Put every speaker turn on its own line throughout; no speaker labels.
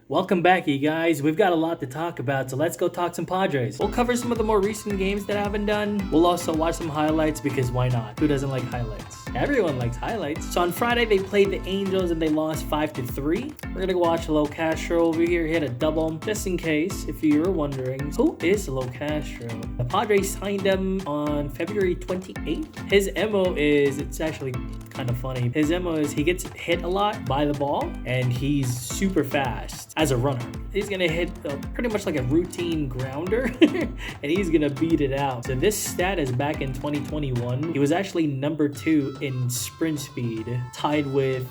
Welcome back, you guys. We've got a lot to talk about, so let's go talk some Padres. We'll cover some of the more recent games that I haven't done. We'll also watch some highlights because why not? Who doesn't like highlights? Everyone likes highlights. So on Friday, they played the Angels and they lost 5-3. We're gonna go watch Lo Castro over here hit a double. Just in case, if you were wondering, who is Lo Castro? The Padres signed him on February 28th. His MO is, it's actually kind of funny. His MO is he gets hit a lot by the ball and he's super fast as a runner. He's gonna hit pretty much like a routine grounder and he's gonna beat it out. So this stat is back in 2021. He was actually number 2 in sprint speed, tied with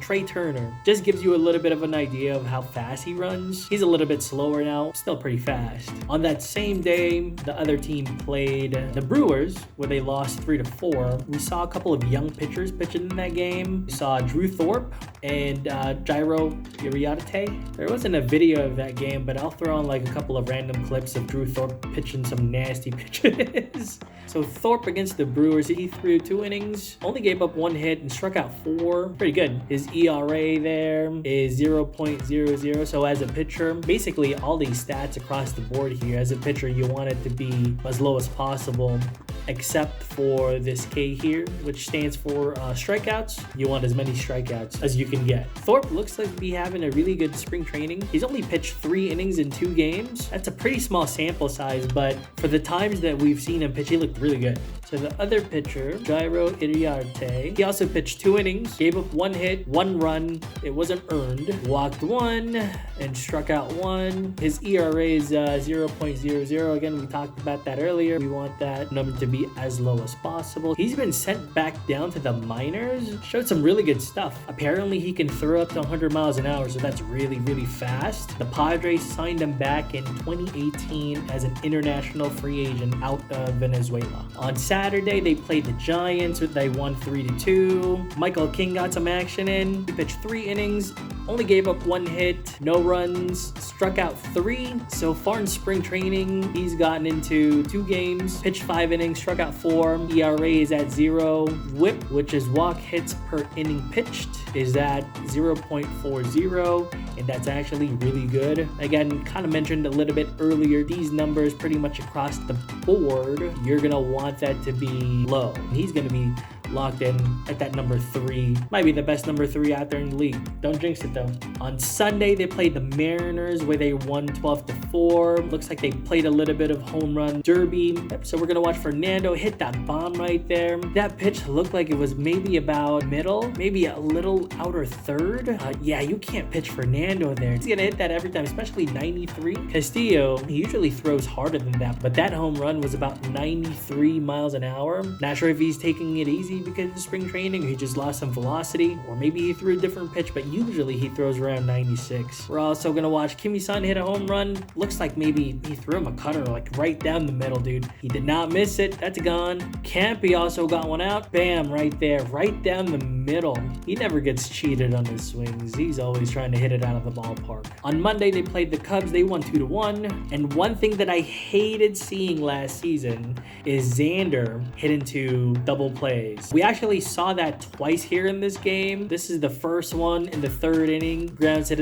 Trey Turner. Just gives you a little bit of an idea of how fast he runs. He's a little bit slower now, still pretty fast. On that same day, the other team played the Brewers, where they lost 3-4. We saw a couple of young pitchers pitching in that game. We saw Drew Thorpe and Jairo Iriarte. There wasn't a video of that game, but I'll throw on like a couple of random clips of Drew Thorpe pitching some nasty pitches. So Thorpe against the Brewers, he threw 2 innings, only gave up 1 hit and struck out 4. Pretty good. His ERA there is 0.00. So as a pitcher, basically all these stats across the board here, as a pitcher, you want it to be as low as possible, except for this K here, which stands for strikeouts. You want as many strikeouts as you can get. Thorpe looks like to be having a really good spring training. He's only pitched 3 innings in 2 games. That's a pretty small sample size, but for the times that we've seen him pitch, he looked really good. So the other pitcher, Jairo Iriarte, he also pitched 2 innings, gave up 1 hit, 1 run. It wasn't earned. Walked 1 and struck out 1. His ERA is 0.00. Again, we talked about that earlier. We want that number to be as low as possible. He's been sent back down to the minors. Showed some really good stuff. Apparently, he can throw up to 100 miles an hour, so that's really, really fast. The Padres signed him back in 2018 as an international free agent out of Venezuela. On Saturday, they played the Giants. They won 3-2. Michael King got some action in. He pitched 3 innings, only gave up 1 hit, no runs, struck out 3. So far in spring training, he's gotten into 2 games, pitched 5 innings, struck out 4. ERA is at 0. WHIP, which is walk hits per inning pitched, is at 0.40, and that's actually really good. Again, kind of mentioned a little bit earlier, these numbers pretty much across the board, you're gonna want that to be low. He's gonna be locked in at that number 3. Might be the best number 3 out there in the league. Don't jinx it though. On Sunday, they played the Mariners, where they won 12-4. Looks like they played a little bit of home run derby. Yep, so we're gonna watch Fernando hit that bomb right there. That pitch looked like it was maybe about middle, maybe a little outer third. Yeah, you can't pitch Fernando there. He's gonna hit that every time, especially 93. Castillo, he usually throws harder than that, but that home run was about 93 miles an hour. Not sure if he's taking it easy because of spring training, or he just lost some velocity, or maybe he threw a different pitch, but usually he throws around 96. We're also gonna watch Kimi-san hit a home run. Looks like maybe he threw him a cutter like right down the middle, dude. He did not miss it. That's gone. Campy also got one out. Bam, right there, right down the middle. He never gets cheated on his swings. He's always trying to hit it out of the ballpark. On Monday, they played the Cubs. They won 2-1. And one thing that I hated seeing last season is Xander hit into double plays. We actually saw that twice here in this game. This is the first one in the 3rd inning. Grounds hit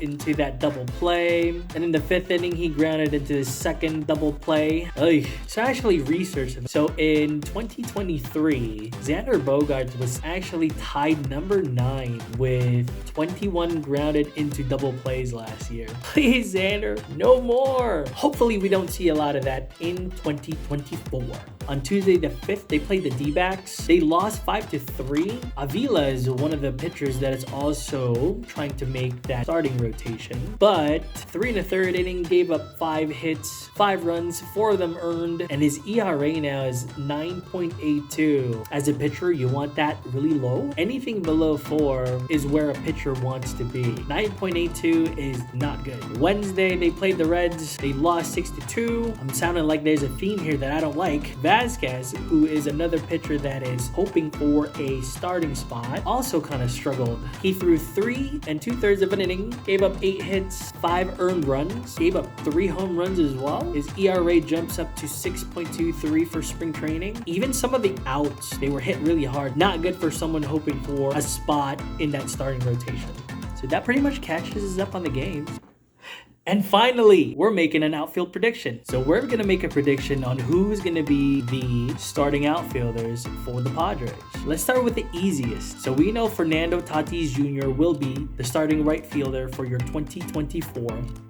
into that double play. And in the 5th inning, he grounded into his 2nd double play. Ugh. So I actually researched him. So in 2023, Xander Bogaerts was actually tied number 9 with 21 grounded into double plays last year. Please, Xander, no more. Hopefully, we don't see a lot of that in 2024. On Tuesday the 5th, they played the D-backs. They lost 5-3. Avila is one of the pitchers that is also trying to make that starting rotation. But 3 1/3 inning, gave up 5 hits, 5 runs, 4 of them earned, and his ERA now is 9.82. As a pitcher, you want that really low. Anything below 4 is where a pitcher wants to be. 9.82 is not good. Wednesday, they played the Reds. They lost 6-2. I'm sounding like there's a theme here that I don't like. Vasquez, who is another pitcher that is hoping for a starting spot, also kind of struggled. He threw 3 2/3 of an inning, gave up 8 hits, 5 earned runs, gave up 3 home runs as well. His ERA jumps up to 6.23 for spring training. Even some of the outs, they were hit really hard. Not good for someone hoping for a spot in that starting rotation. So that pretty much catches us up on the games. And finally, we're making an outfield prediction. So we're going to make a prediction on who's going to be the starting outfielders for the Padres. Let's start with the easiest. So we know Fernando Tatis Jr. will be the starting right fielder for your 2024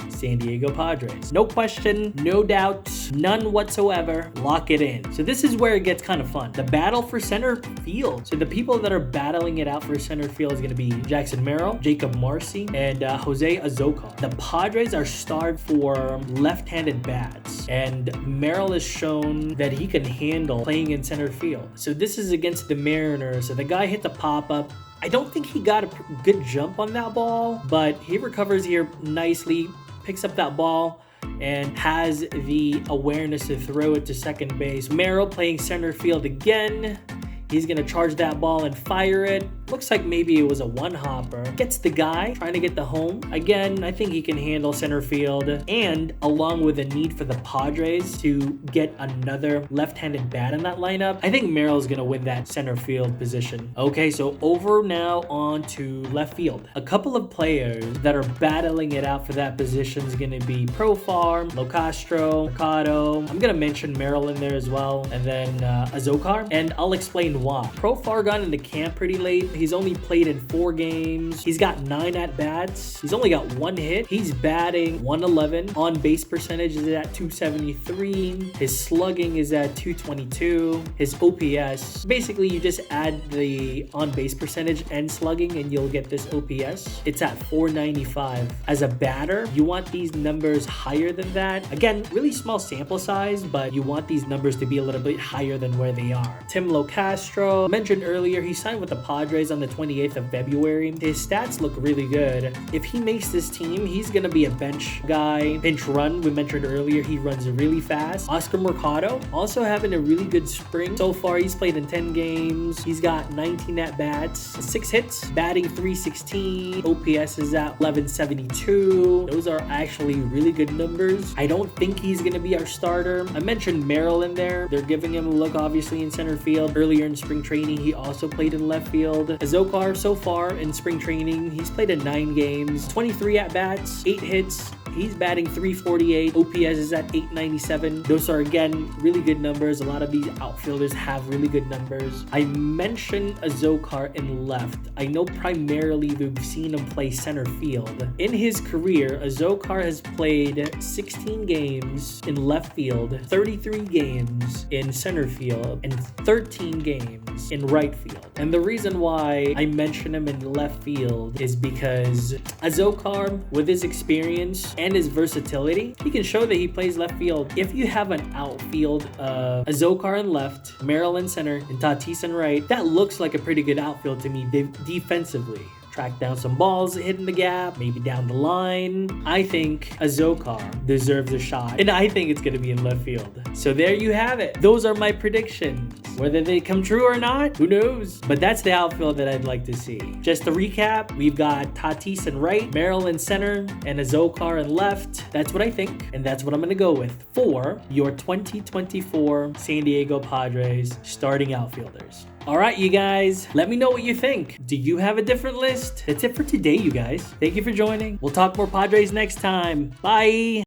San Diego Padres. No question, no doubt, none whatsoever. Lock it in. So this is where it gets kind of fun. The battle for center field. So the people that are battling it out for center field is going to be Jackson Merrill, Jacob Marcy, and Jose Azocar. The Padres are starved for left-handed bats, and Merrill has shown that he can handle playing in center field. So this is against the Mariners. So the guy hit the pop-up. I don't think he got a good jump on that ball, but he recovers here nicely, picks up that ball, and has the awareness to throw it to second base. Merrill playing center field again. He's going to charge that ball and fire it. Looks like maybe it was a one-hopper. Gets the guy trying to get the home. Again, I think he can handle center field. And along with the need for the Padres to get another left-handed bat in that lineup, I think Merrill's going to win that center field position. Okay, so over now on to left field. A couple of players that are battling it out for that position is going to be Profar, Locastro, Mercado. I'm going to mention Merrill in there as well. And then Azocar. And I'll explain why. Profar got into camp pretty late. He's only played in 4 games. He's got 9 at-bats. He's only got 1 hit. He's batting 111. On-base percentage is at 273. His slugging is at 222. His OPS, basically you just add the on-base percentage and slugging and you'll get this OPS. It's at 495. As a batter, you want these numbers higher than that. Again, really small sample size, but you want these numbers to be a little bit higher than where they are. Tim Locastro, mentioned earlier, he signed with the Padres on the 28th of February. His stats look really good. If he makes this team, he's going to be a bench guy. Pinch run, we mentioned earlier, he runs really fast. Oscar Mercado, also having a really good spring. So far, he's played in 10 games. He's got 19 at-bats, 6 hits, batting 316. OPS is at 1172. Those are actually really good numbers. I don't think he's going to be our starter. I mentioned Merrill in there. They're giving him a look, obviously, in center field. Earlier in spring training, he also played in left field. Azocar, so far in spring training, he's played in 9 games, 23 at-bats, 8 hits. He's batting 348. OPS is at 897. Those are, again, really good numbers. A lot of these outfielders have really good numbers. I mentioned Azocar in left. I know primarily we've seen him play center field. In his career, Azocar has played 16 games in left field, 33 games in center field, and 13 games in right field. And the reason why I mention him in left field is because Azocar, with his experience and his versatility, he can show that he plays left field. If you have an outfield of Azocar in left, Merrill in center, and Tatis in right, that looks like a pretty good outfield to me defensively. Track down some balls, hitting the gap, maybe down the line. I think Azocar deserves a shot, and I think it's going to be in left field. So there you have it. Those are my predictions. Whether they come true or not, who knows? But that's the outfield that I'd like to see. Just to recap, we've got Tatis in right, Merrill in center, and Azocar in left. That's what I think, and that's what I'm going to go with for your 2024 San Diego Padres starting outfielders. All right, you guys, let me know what you think. Do you have a different list? That's it for today, you guys. Thank you for joining. We'll talk more Padres next time. Bye.